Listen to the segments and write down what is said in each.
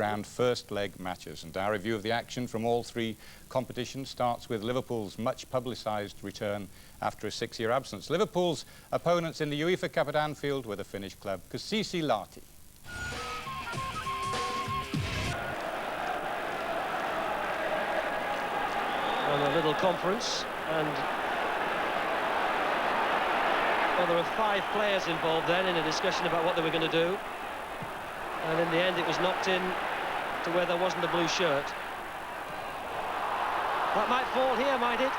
round first leg matches, and our review of the action from all three competitions starts with Liverpool's much publicised return after a 6-year absence. Liverpool's opponents in the UEFA Cup at Anfield were the Finnish club Lahti. On a little conference, and well, there are 5 players involved then in a discussion about what they were going to do, and in the end it was knocked in to where there wasn't a blue shirt. That might fall here, might it?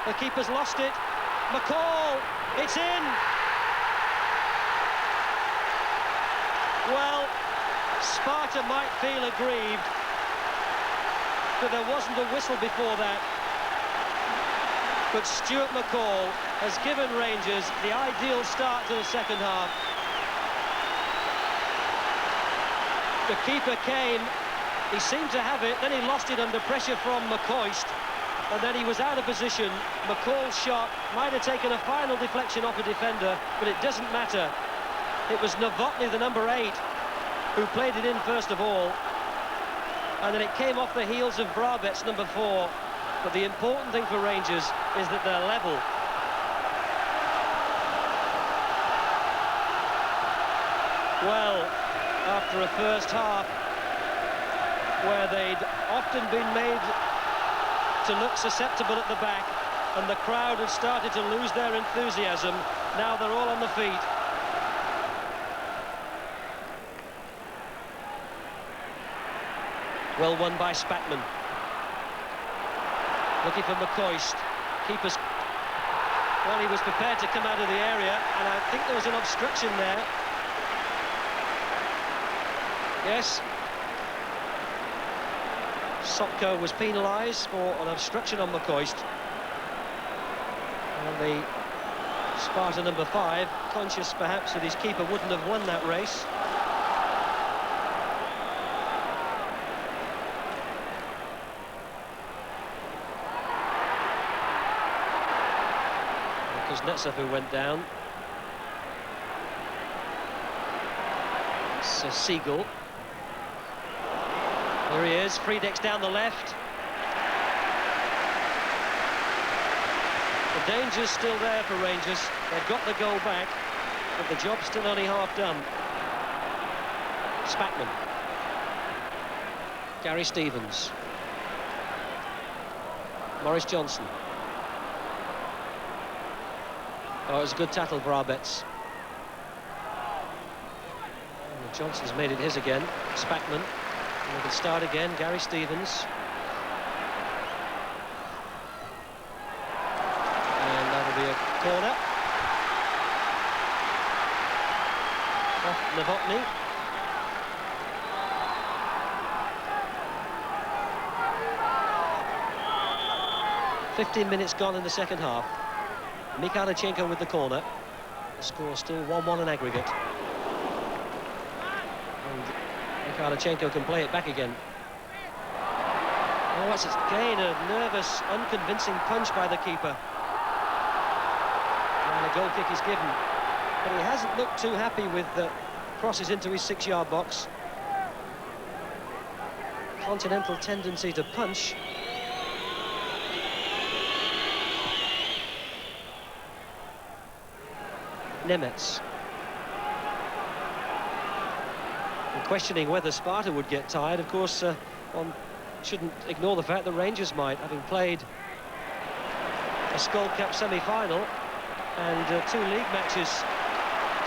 The keeper's lost it. McCall, it's in! Well, Sparta might feel aggrieved, but there wasn't a whistle before that. But Stuart McCall has given Rangers the ideal start to the second half. The keeper came, he seemed to have it, then he lost it under pressure from McCoist, and then he was out of position. McCall's shot might have taken a final deflection off a defender, but it doesn't matter. It was Novotny, the number 8, who played it in first of all, and then it came off the heels of Brabets, number 4. But the important thing for Rangers is that they're level. Well, after a first half where they'd often been made to look susceptible at the back, and the crowd had started to lose their enthusiasm, now they're all on the feet. Well won by Spatman. Looking for McCoist. Keeper's... Well, he was prepared to come out of the area, and I think there was an obstruction there. Yes. Sopko was penalised for an obstruction on McCoist. And the Sparta number 5, conscious perhaps that his keeper wouldn't have won that race. Kuznetsov who went down. It's Siegel. Here he is, Friedeck's down the left. The danger's still there for Rangers. They've got the goal back, but the job's still only half done. Spatman. Gary Stevens. Maurice Johnson. Oh, it was a good tackle, Brabets. And Johnson's made it his again. Spatman. And we can start again, Gary Stevens. And that'll be a corner. Off Novotny. "15 minutes gone in the second half. Mikhailchenko with the corner. The score still 1-1 in aggregate. And Mikhailchenko can play it back again. Oh, it's again a nervous, unconvincing punch by the keeper. And a goal kick is given. But he hasn't looked too happy with the crosses into his 6-yard box. Continental tendency to punch. Nemetz. And questioning whether Sparta would get tired. Of course, one shouldn't ignore the fact that Rangers might, having played a Skol Cup semi-final and 2 league matches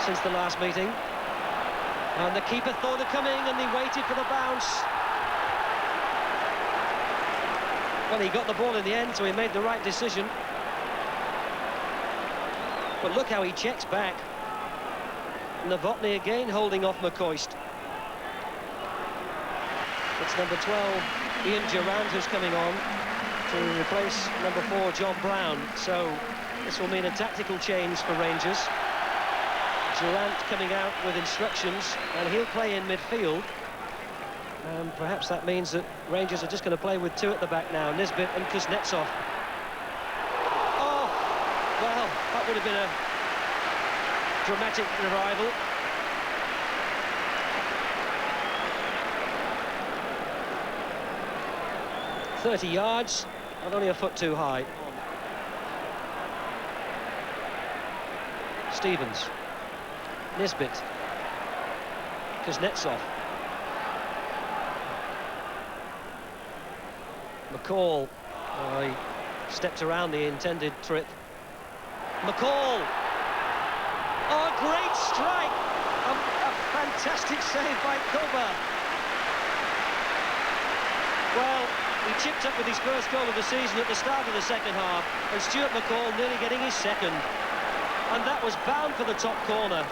since the last meeting. And the keeper thought of coming, and he waited for the bounce. Well, he got the ball in the end, so he made the right decision. But look how he checks back. Novotny again holding off McCoist. It's number 12, Ian Durant, who's coming on to replace number 4, John Brown. So this will mean a tactical change for Rangers. Durant coming out with instructions, and he'll play in midfield. And perhaps that means that Rangers are just going to play with 2 at the back now, Nisbet and Kuznetsov. Well, that would have been a dramatic revival. 30 yards, but only a foot too high. Stevens. Nisbet. Kuznetsov. McCall. Oh, he stepped around the intended trip. McCall. Oh, great strike! A fantastic save by Koba. Well, he chipped up with his first goal of the season at the start of the second half, and Stuart McCall nearly getting his second. And that was bound for the top corner.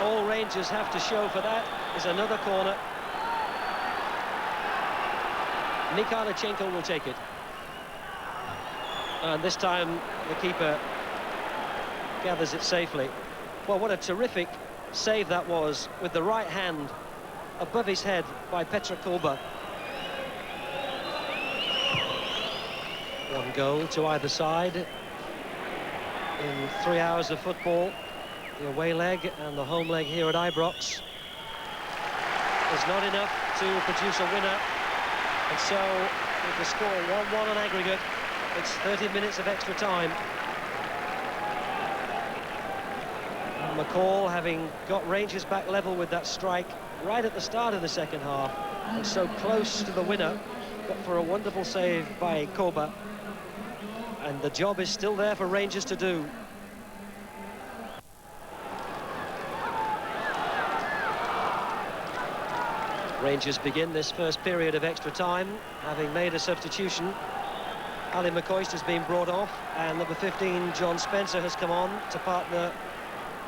All Rangers have to show for that is another corner. Nikhalichenko will take it. And this time the keeper gathers it safely. Well, what a terrific save that was, with the right hand above his head by Petr Koba. One goal to either side in 3 hours of football. The away leg and the home leg here at Ibrox is not enough to produce a winner. And so, with the score 1-1 on aggregate, it's 30 minutes of extra time. And McCall, having got Rangers back level with that strike right at the start of the second half, and so close to the winner, but for a wonderful save by Koba. And the job is still there for Rangers to do. Rangers begin this first period of extra time, having made a substitution. Ali McCoist has been brought off, and number 15, John Spencer, has come on to partner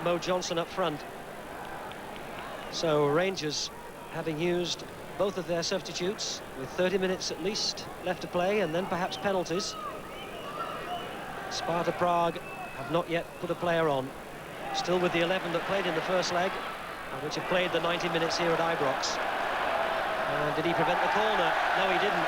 Mo Johnson up front. So Rangers, having used both of their substitutes, with 30 minutes at least left to play, and then perhaps penalties. Sparta Prague have not yet put a player on. Still with the 11 that played in the first leg, which have played the 90 minutes here at Ibrox. Did he prevent the corner? No, he didn't.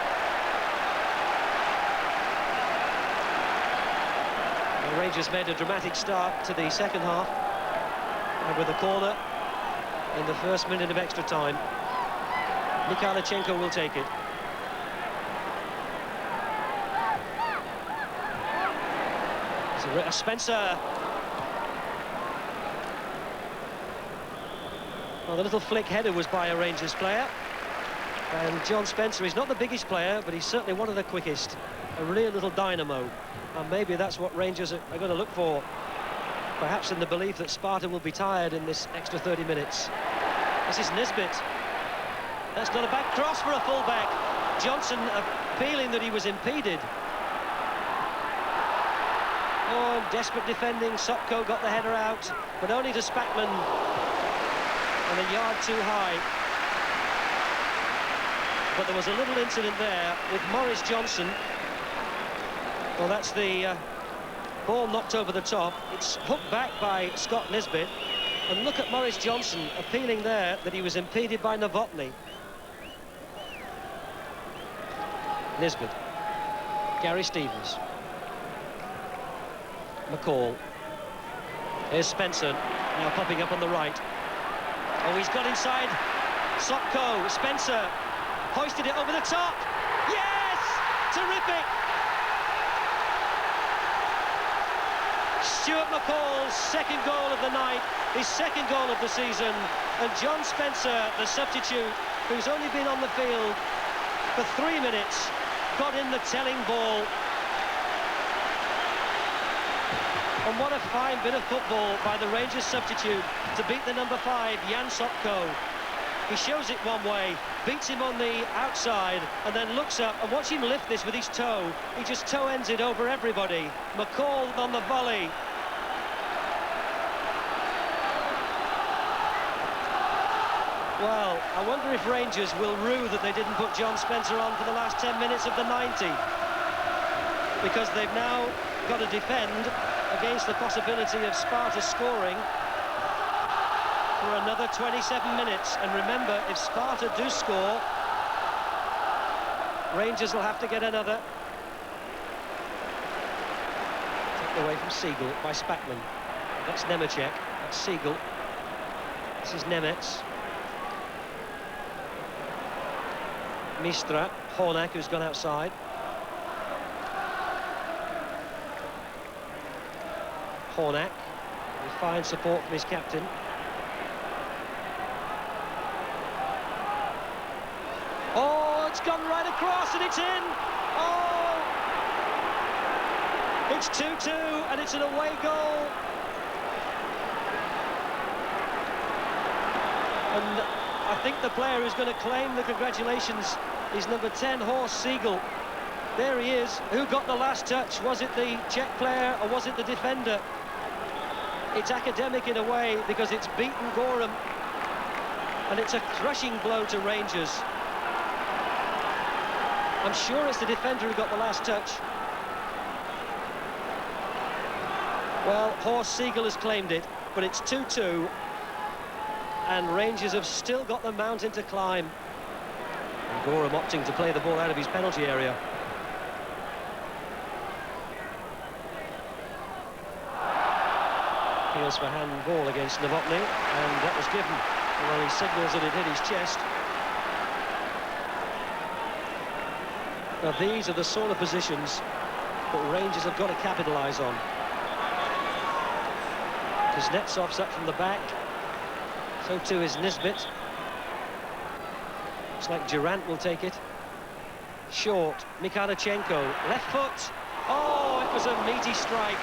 The Rangers made a dramatic start to the second half, and with a corner in the first minute of extra time. Nikhalichenko will take it. Spencer. Well, the little flick header was by a Rangers player. And John Spencer is not the biggest player, but he's certainly one of the quickest. A real little dynamo. And maybe that's what Rangers are going to look for. Perhaps in the belief that Sparta will be tired in this extra 30 minutes. This is Nisbet. That's not a back cross for a fullback. Johnson feeling that he was impeded. Oh, desperate defending. Sopko got the header out, but only to Spackman. And a yard too high. But there was a little incident there with Maurice Johnson. Well, that's the ball knocked over the top. It's hooked back by Scott Nisbet. And look at Maurice Johnson appealing there that he was impeded by Novotny. Nisbet. Gary Stevens. McCall. Here's Spencer, now popping up on the right. Oh, he's got inside. Sopko. Spencer hoisted it over the top. Yes! Terrific! Stuart McCall's second goal of the night, his second goal of the season, and John Spencer, the substitute, who's only been on the field for 3 minutes, got in the telling ball. And what a fine bit of football by the Rangers substitute to beat the number 5, Jan Sopko. He shows it one way, beats him on the outside, and then looks up, and watch him lift this with his toe. He just toe ends it over everybody. McCall on the volley. Well, I wonder if Rangers will rue that they didn't put John Spencer on for the last 10 minutes of the 90. Because they've now got to defend against the possibility of Sparta scoring for another 27 minutes. And remember, if Sparta do score, Rangers will have to get another. Taken away from Siegel by Spackman. That's Nemecek, that's Siegel. This is Nemets. Mistra, Hornak, who's gone outside. Hornak will find support from his captain. Oh, it's gone right across and it's in! Oh! It's 2-2 and it's an away goal. And I think the player who's going to claim the congratulations is number 10, Horst Siegel. There he is. Who got the last touch? Was it the Czech player or was it the defender? It's academic in a way because it's beaten Gorham and it's a crushing blow to Rangers. I'm sure it's the defender who got the last touch. Well, Horst Siegel has claimed it, but it's 2-2 and Rangers have still got the mountain to climb. And Gorham opting to play the ball out of his penalty area. Appeals for handball against Novotny, and that was given. Well, he signals that it hit his chest. Now, these are the sort of positions that Rangers have got to capitalise on. Kuznetsov's up from the back. So too is Nisbet. Looks like Durant will take it. Short, Mikhailchenko, left foot. Oh, it was a meaty strike.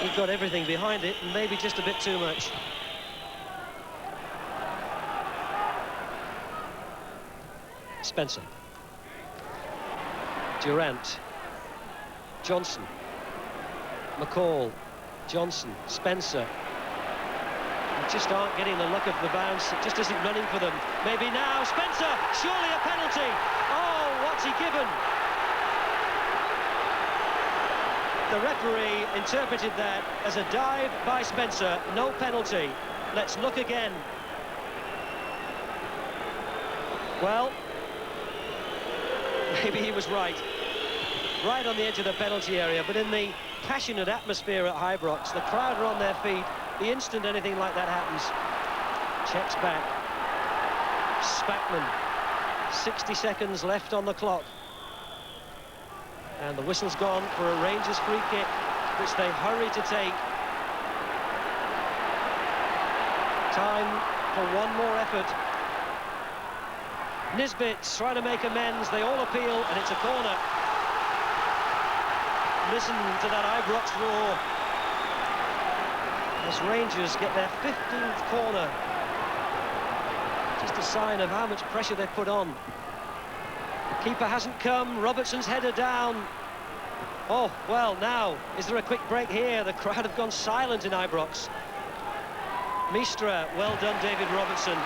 He got everything behind it, and maybe just a bit too much. Spencer. Durant. Johnson. McCall. Johnson. Spencer. They just aren't getting the look of the bounce. It just isn't running for them. Maybe now. Spencer! Surely a penalty! Oh, what's he given? The referee interpreted that as a dive by Spencer. No penalty. Let's look again. Well, maybe he was right. Right on the edge of the penalty area, but in the passionate atmosphere at Ibrox, the crowd are on their feet. The instant anything like that happens, checks back. Spackman, 60 seconds left on the clock. And the whistle's gone for a Rangers free kick, which they hurry to take. Time for one more effort. Nisbet's trying to make amends. They all appeal, and it's a corner. Listen to that Ibrox roar as Rangers get their 15th corner. Just a sign of how much pressure they've put on. The keeper hasn't come. Robertson's header down. Oh, well, now, is there a quick break here? The crowd have gone silent in Ibrox. Mistra, well done, David Robertson.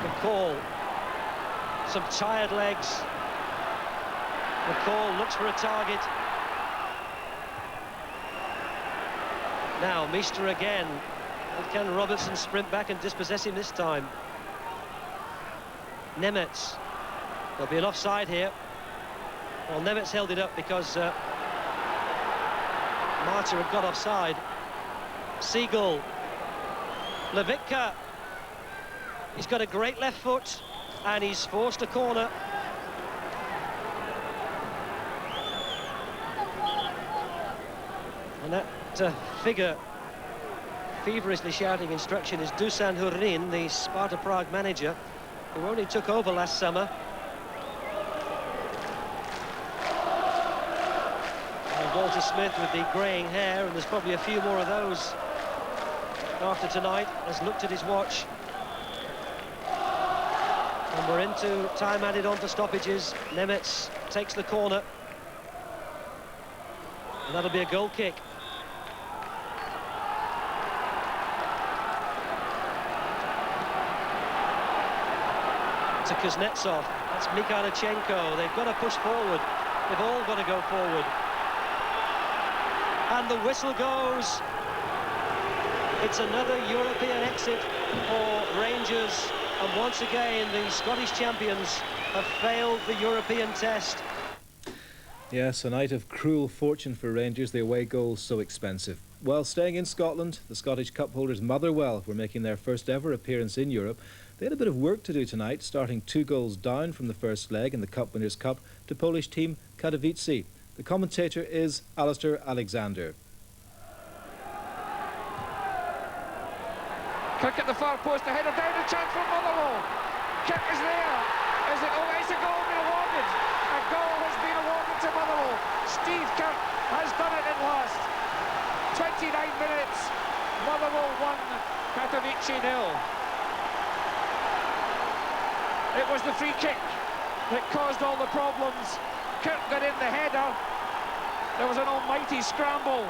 McCall, some tired legs. McCall looks for a target. Now, Mistra again. But can Robertson sprint back and dispossess him this time? Nemetz. There'll be an offside here. Well, Nemetz held it up because Marta had got offside. Siegel. Levitka. He's got a great left foot, and he's forced a corner. And that figure feverishly shouting instruction is Dusan Hurin, the Sparta Prague manager, who only took over last summer. And Walter Smith with the greying hair, and there's probably a few more of those after tonight, has looked at his watch. And we're into time added on for stoppages. Nemetz takes the corner. And that'll be a goal kick. To Kuznetsov. That's Mikhailchenko. They've got to push forward. They've all got to go forward. And the whistle goes. It's another European exit for Rangers. And once again, the Scottish champions have failed the European test. Yes, a night of cruel fortune for Rangers, the away goals so expensive. Well, staying in Scotland, the Scottish Cup holders Motherwell were making their first ever appearance in Europe. They had a bit of work to do tonight, starting 2 goals down from the first leg in the Cup Winners' Cup to Polish team Katowice. The commentator is Alistair Alexander. Kick at the far post, a header down, a chance for Motherwell. Kick is there. Is it? Oh, it's a goal been awarded. A goal has been awarded to Motherwell. Steve Kirk has done it at last. 29 minutes. Motherwell 1, Katowice 0. It was the free kick that caused all the problems. Kirk got in the header. There was an almighty scramble.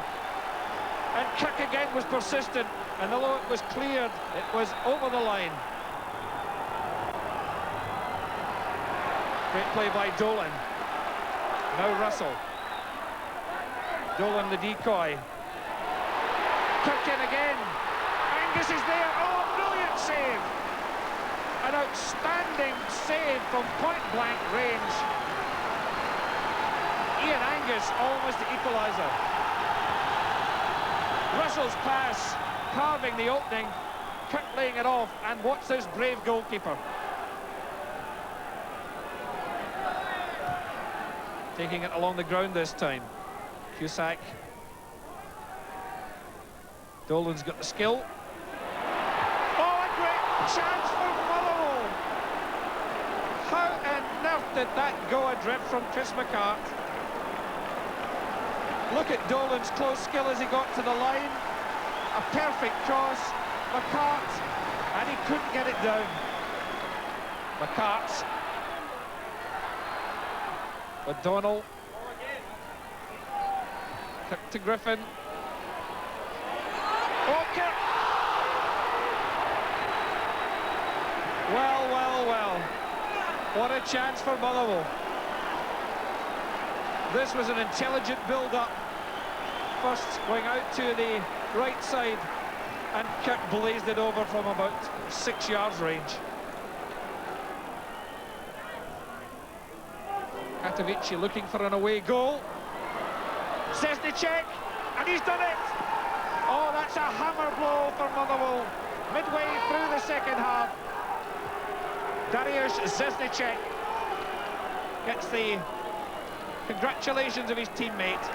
And Kirk again was persistent. And although it was cleared, it was over the line. Great play by Dolan. Now Russell. Dolan the decoy. Kirk in again. Angus is there. Oh, brilliant save. An outstanding save from point-blank range. Ian Angus almost the equaliser. Russell's pass, carving the opening. Kirk laying it off, and what's this brave goalkeeper? Taking it along the ground this time. Cusack. Dolan's got the skill. Oh, a great chance for Motherwell. How on earth did that go adrift from Chris McCart? Look at Dolan's close skill as he got to the line. A perfect cross. McCart, and he couldn't get it down. McCart. O'Donnell. Kirk to Griffin. Oh, Kirk! Well, well, well. What a chance for Motherwell. This was an intelligent build-up. First going out to the right side, and Kirk blazed it over from about 6 yards range. Katowice looking for an away goal. Zesnicek, and he's done it! Oh, that's a hammer blow for Motherwell. Midway through the second half, Dariusz Zesnicek gets the congratulations of his teammate.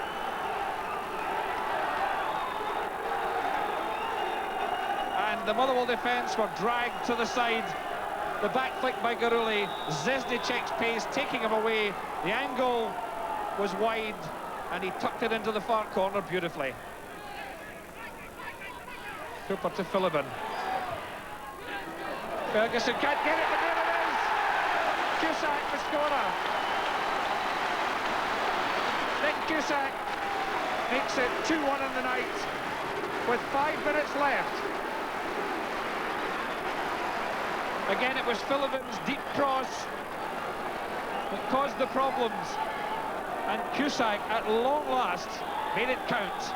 And the Motherwell defence were dragged to the side. The back flick by Garuli, Zesnicek's pace taking him away. The angle was wide, and he tucked it into the far corner beautifully. Cooper to Philibin. Ferguson can't get it, but there it is! Cusack, the scorer. Nick Cusack makes it 2-1 in the night with 5 minutes left. Again, it was Philibin's deep cross that caused the problems, and Cusack, at long last, made it count.